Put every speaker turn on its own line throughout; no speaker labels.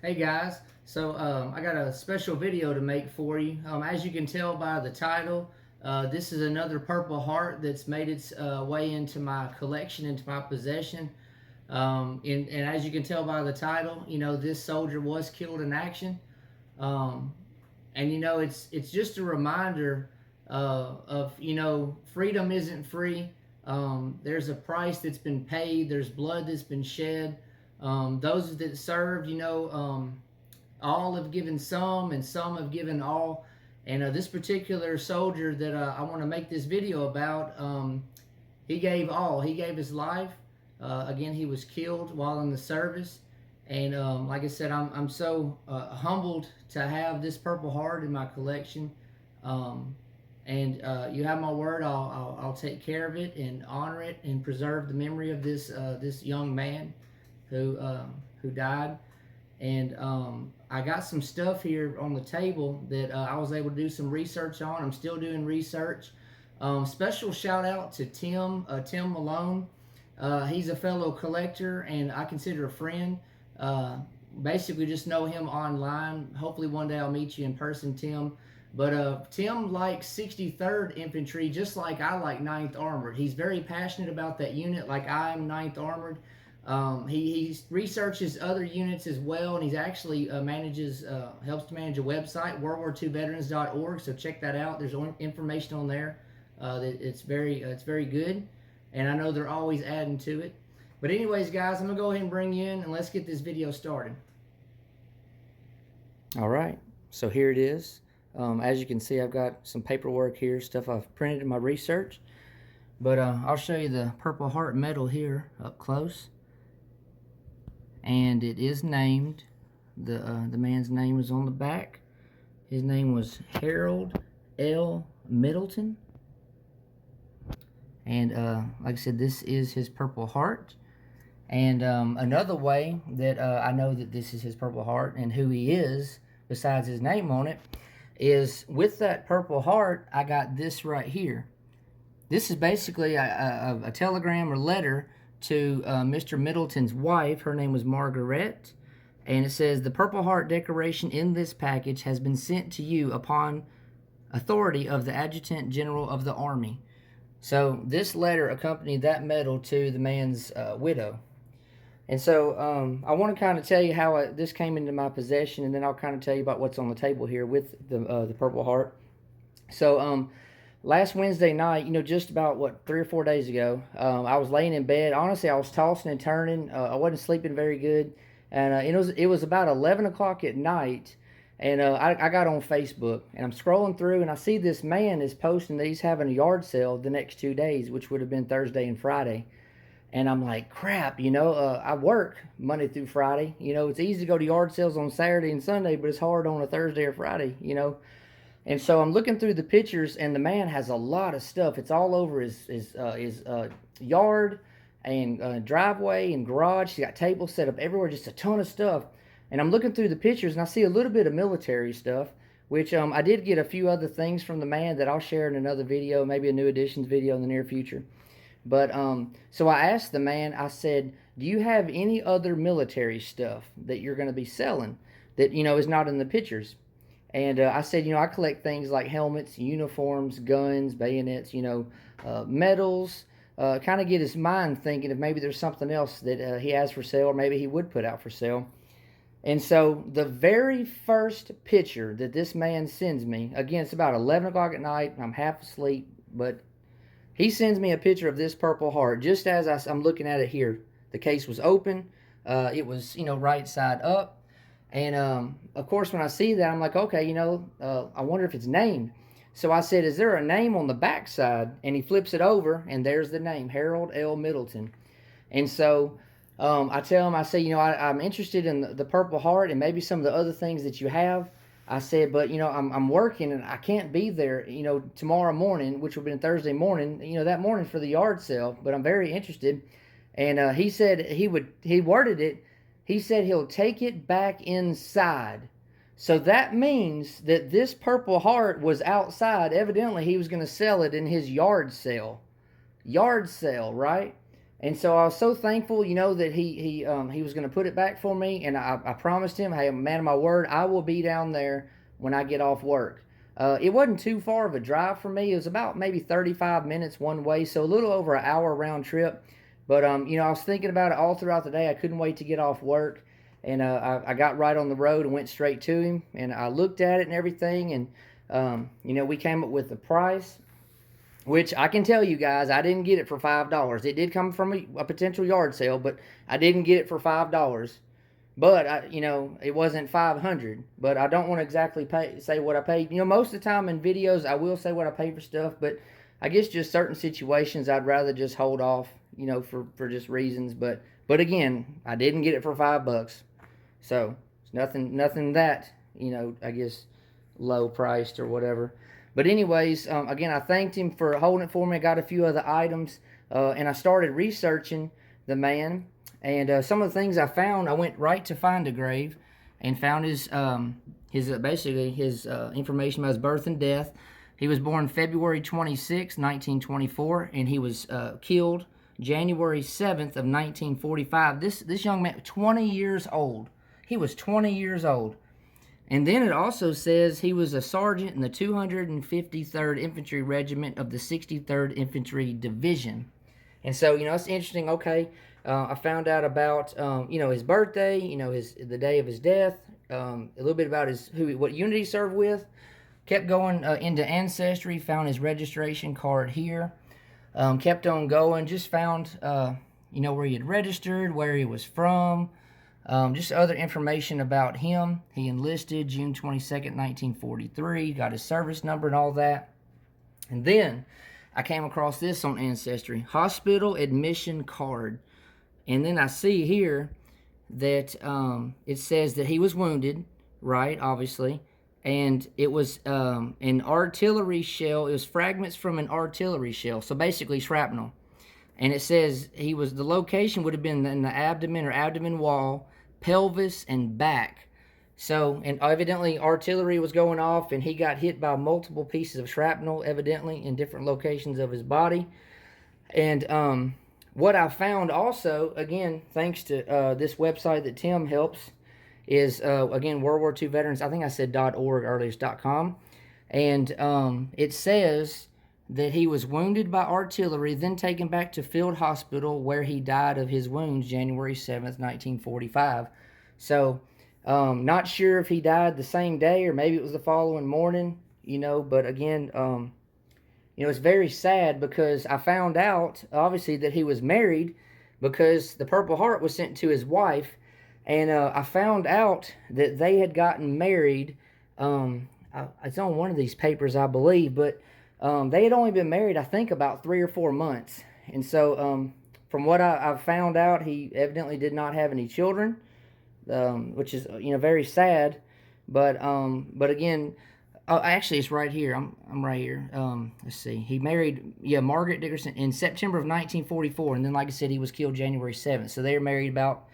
Hey guys, so I got a special video to make for you. As you can tell by the title, this is another Purple Heart that's made its way into my collection, into my possession. And as you can tell by the title, this soldier was killed in action. Um, and it's just a reminder of freedom isn't free. There's a price that's been paid. There's blood that's been shed. Those that served, all have given some, and some have given all. And this particular soldier that I want to make this video about, he gave all. He gave his life. Again, he was killed while in the service. And like I said, I'm so humbled to have this Purple Heart in my collection. And you have my word, I'll take care of it and honor it and preserve the memory of this young man who died. And I got some stuff here on the table that I was able to do some research on. I'm still doing research. Special shout out to Tim Malone. He's a fellow collector and I consider a friend. Basically just know him online. Hopefully one day I'll meet you in person, Tim. But Tim likes 63rd Infantry just like I like 9th Armored. He's very passionate about that unit like I am 9th Armored. He researches other units as well, and he's actually helps to manage a website, worldwar2veterans.org, so check that out. There's information on there that it's very good, and I know they're always adding to it. But anyways, guys, I'm going to go ahead and bring you in, and let's get this video started. All right, so here it is. As you can see, I've got some paperwork here, stuff I've printed in my research. But I'll show you the Purple Heart medal here up close. And it is named. The man's name is on the back. His name was Harold L. Middleton. And like I said, this is his Purple Heart. And another way that I know that this is his Purple Heart and who he is, besides his name on it, is with that Purple Heart, I got this right here. This is basically a telegram or letter to Mr. Middleton's wife. Her name was Margaret. And it says, the Purple Heart decoration in this package has been sent to you upon authority of the Adjutant General of the Army. So this letter accompanied that medal to the man's widow. And so I want to kind of tell you how this came into my possession, and then I'll kind of tell you about what's on the table here with the Purple Heart. So last Wednesday night, just about 3 or 4 days ago, I was laying in bed. Honestly, I was tossing and turning. I wasn't sleeping very good, and it was about 11 o'clock at night, and I got on Facebook, and I'm scrolling through, and I see this man is posting that he's having a yard sale the next 2 days, which would have been Thursday and Friday. And I'm like, crap, I work Monday through Friday. It's easy to go to yard sales on Saturday and Sunday, but it's hard on a Thursday or Friday, And so I'm looking through the pictures, and the man has a lot of stuff. It's all over his yard and driveway and garage. He's got tables set up everywhere, just a ton of stuff. And I'm looking through the pictures, and I see a little bit of military stuff, which I did get a few other things from the man that I'll share in another video, maybe a new editions video in the near future. But so I asked the man, I said, do you have any other military stuff that you're going to be selling that, is not in the pictures? And I said, I collect things like helmets, uniforms, guns, bayonets, medals, kind of get his mind thinking if maybe there's something else that he has for sale or maybe he would put out for sale. And so the very first picture that this man sends me, again, it's about 11 o'clock at night, I'm half asleep, but he sends me a picture of this Purple Heart just as I'm looking at it here. The case was open. It was, right side up. And, of course, when I see that, I'm like, okay, I wonder if it's named. So I said, is there a name on the back side? And he flips it over, and there's the name, Harold L. Middleton. And so I tell him, I say, I'm interested in the Purple Heart and maybe some of the other things that you have. I said, but, I'm working, and I can't be there, tomorrow morning, which will be Thursday morning, that morning for the yard sale, but I'm very interested. And he said he worded it, he said he'll take it back inside. So that means that this Purple Heart was outside. Evidently, he was going to sell it in his yard sale. Yard sale, right? And so I was so thankful, that he was going to put it back for me, and I promised him, hey, I'm a man of my word, I will be down there when I get off work. It wasn't too far of a drive for me. It was about maybe 35 minutes one way, so a little over an hour round trip. But I was thinking about it all throughout the day. I couldn't wait to get off work, and I got right on the road and went straight to him, and I looked at it and everything, and we came up with the price. Which I can tell you guys, I didn't get it for $5. It did come from a potential yard sale, but I didn't get it for $5. But it wasn't 500. But I don't want to exactly say what I paid. Most of the time in videos, I will say what I paid for stuff. But I guess just certain situations, I'd rather just hold off. For just reasons. But again, I didn't get it for $5. So it's nothing that I guess low priced or whatever. But anyways, again, I thanked him for holding it for me. I got a few other items, and I started researching the man. And some of the things I found, I went right to Find a Grave and found his basically his information about his birth and death. He was born February 26, 1924, and he was killed January 7th of 1945. This young man, 20 years old. He was 20 years old. And then it also says he was a sergeant in the 253rd Infantry Regiment of the 63rd Infantry Division. And so, it's interesting. Okay, I found out about, his birthday, the day of his death, a little bit about what unit he served with. Kept going into Ancestry, found his registration card here. Kept on going, just found, where he had registered, where he was from. Just other information about him. He enlisted June 22nd, 1943. Got his service number and all that. And then I came across this on Ancestry. Hospital admission card. And then I see here that it says that he was wounded, right, obviously. And it was an artillery shell. It was fragments from an artillery shell. So basically shrapnel. And it says the location would have been in the abdomen or abdomen wall, pelvis, and back. So, and evidently artillery was going off, and he got hit by multiple pieces of shrapnel, evidently, in different locations of his body. And what I found also, again, thanks to this website that Tim helps, is, again, World War II Veterans, I think I said .org earlier, it's .com. And it says that he was wounded by artillery, then taken back to Field Hospital, where he died of his wounds January 7th, 1945. So, not sure if he died the same day or maybe it was the following morning, but again, it's very sad because I found out, obviously, that he was married because the Purple Heart was sent to his wife, and I found out that they had gotten married. It's on one of these papers, I believe, but they had only been married, I think, about 3 or 4 months. And so, from what I've found out, he evidently did not have any children, which is, very sad. But again, actually, it's right here. I'm right here. Let's see. He married, Margaret Dickerson in September of 1944. And then, like I said, he was killed January 7th. So they were married about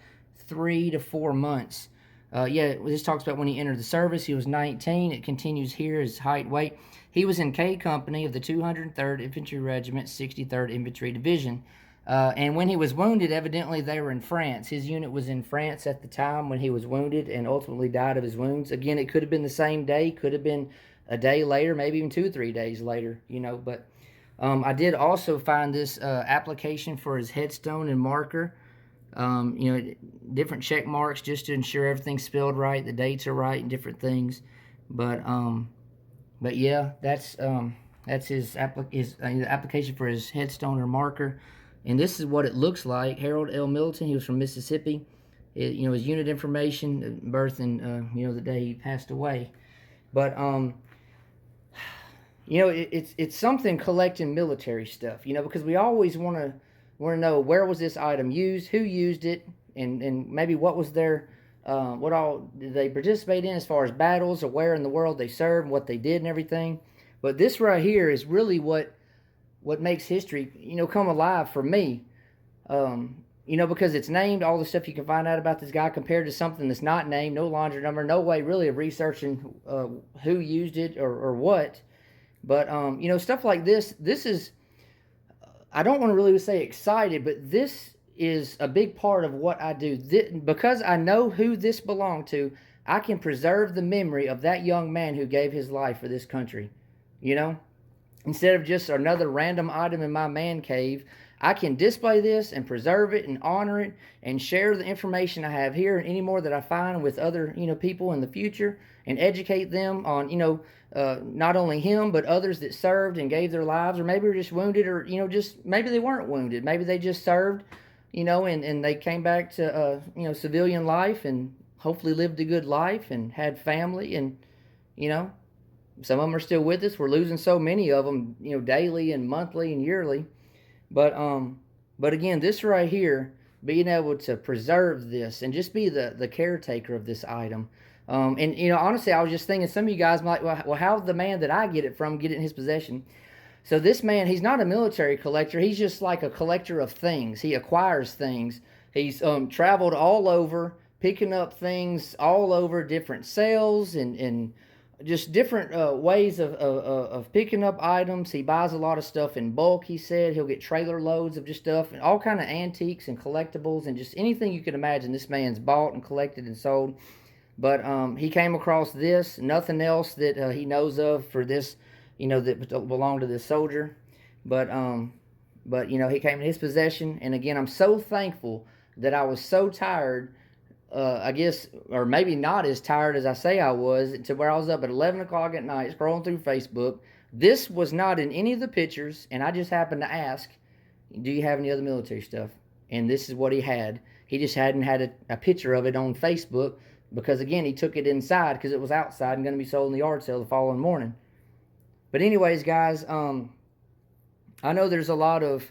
3 to 4 months. This talks about when he entered the service. He was 19. It continues here, his height, weight. He was in K Company of the 203rd Infantry Regiment, 63rd Infantry Division. And when he was wounded, evidently they were in France. His unit was in France at the time when he was wounded and ultimately died of his wounds. Again, it could have been the same day, could have been a day later, maybe even 2 or 3 days later, But I did also find this application for his headstone and marker. Different check marks just to ensure everything's spelled right, the dates are right, and different things. But yeah, that's his application for his headstone or marker, and this is what it looks like. Harold L. Middleton, he was from Mississippi. His unit information, birth, and the day he passed away. But it's something collecting military stuff, because we always want to know where was this item used, who used it, and maybe what was their what all did they participate in as far as battles, or where in the world they served, what they did, and everything. But this right here is really what makes history come alive for me. Because it's named, all the stuff you can find out about this guy compared to something that's not named, no laundry number, no way really of researching who used it or what. But stuff like this is I don't want to really say excited, but this is a big part of what I do. Because I know who this belonged to, I can preserve the memory of that young man who gave his life for this country. You know, instead of just another random item in my man cave, I can display this and preserve it and honor it and share the information I have here and any more that I find with other, people in the future, and educate them on, not only him but others that served and gave their lives, or maybe were just wounded, or just maybe they weren't wounded, maybe they just served, and they came back to civilian life and hopefully lived a good life and had family, and you know some of them are still with us. We're losing so many of them, daily and monthly and yearly. But again, this right here, being able to preserve this and just be the caretaker of this item. And honestly, I was just thinking, some of you guys might, well, how did the man that I get it from get it in his possession? So this man, he's not a military collector. He's just like a collector of things. He acquires things. He's traveled all over, picking up things all over, different sales and just different ways of picking up items. He buys a lot of stuff in bulk. He said he'll get trailer loads of just stuff and all kind of antiques and collectibles and just anything you could imagine. This man's bought and collected and sold. But he came across this, nothing else that he knows of for this, that belonged to this soldier. But he came in his possession. And again, I'm so thankful that I was so tired, I guess, or maybe not as tired as I say I was, to where I was up at 11 o'clock at night scrolling through Facebook. This was not in any of the pictures, and I just happened to ask, do you have any other military stuff? And this is what he had. He just hadn't had a picture of it on Facebook because, again, he took it inside because it was outside and going to be sold in the yard sale the following morning. But anyways, guys, I know there's a lot of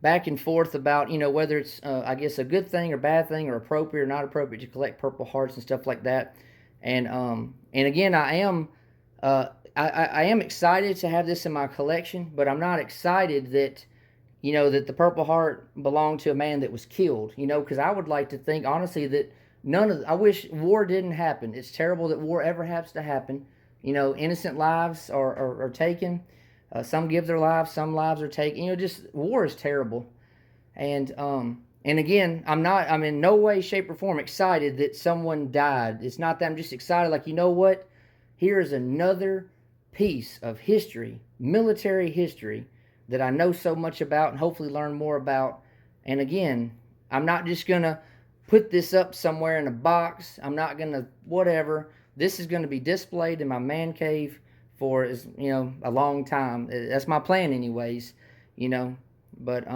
back and forth about, whether it's, I guess, a good thing or bad thing, or appropriate or not appropriate to collect Purple Hearts and stuff like that. And again, I am excited to have this in my collection, but I'm not excited that, that the Purple Heart belonged to a man that was killed, because I would like to think, honestly, that I wish war didn't happen. It's terrible that war ever has to happen. Innocent lives are taken. Some give their lives, some lives are taken. Just war is terrible. And again, I'm in no way, shape, or form excited that someone died. It's not that. I'm just excited, like, you know what? Here's another piece of history, military history, that I know so much about and hopefully learn more about. And again, I'm not just going to put this up somewhere in a box. I'm not going to whatever. This is going to be displayed in my man cave for, a long time. That's my plan anyways, but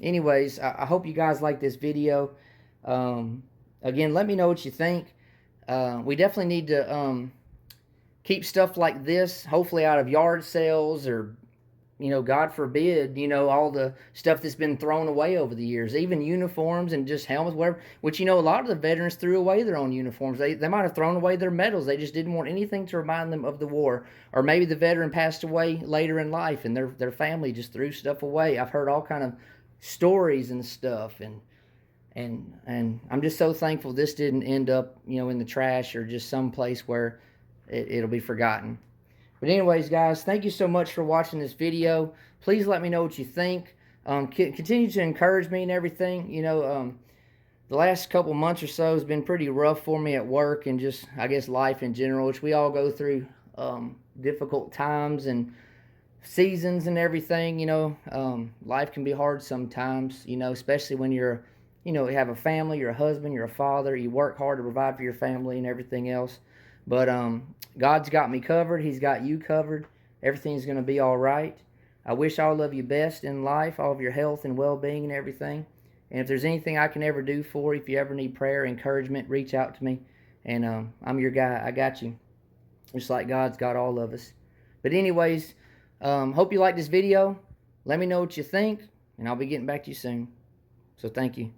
anyways, I hope you guys like this video. Again, let me know what you think. We definitely need to keep stuff like this hopefully out of yard sales, or God forbid, all the stuff that's been thrown away over the years, even uniforms and just helmets, whatever, which, a lot of the veterans threw away their own uniforms. They might have thrown away their medals. They just didn't want anything to remind them of the war. Or maybe the veteran passed away later in life and their family just threw stuff away. I've heard all kind of stories and stuff, and I'm just so thankful this didn't end up, in the trash or just someplace where it'll be forgotten. But anyways, guys, thank you so much for watching this video. Please let me know what you think. Continue to encourage me and everything. The last couple months or so has been pretty rough for me at work and just, I guess, life in general, which we all go through difficult times and seasons and everything. Life can be hard sometimes, especially when you're, you have a family, you're a husband, you're a father, you work hard to provide for your family and everything else. But God's got me covered. He's got you covered. Everything's going to be all right. I wish all of you best in life, all of your health and well-being and everything. And if there's anything I can ever do for you, if you ever need prayer, encouragement, reach out to me. And I'm your guy. I got you. Just like God's got all of us. But anyways, hope you like this video. Let me know what you think, and I'll be getting back to you soon. So thank you.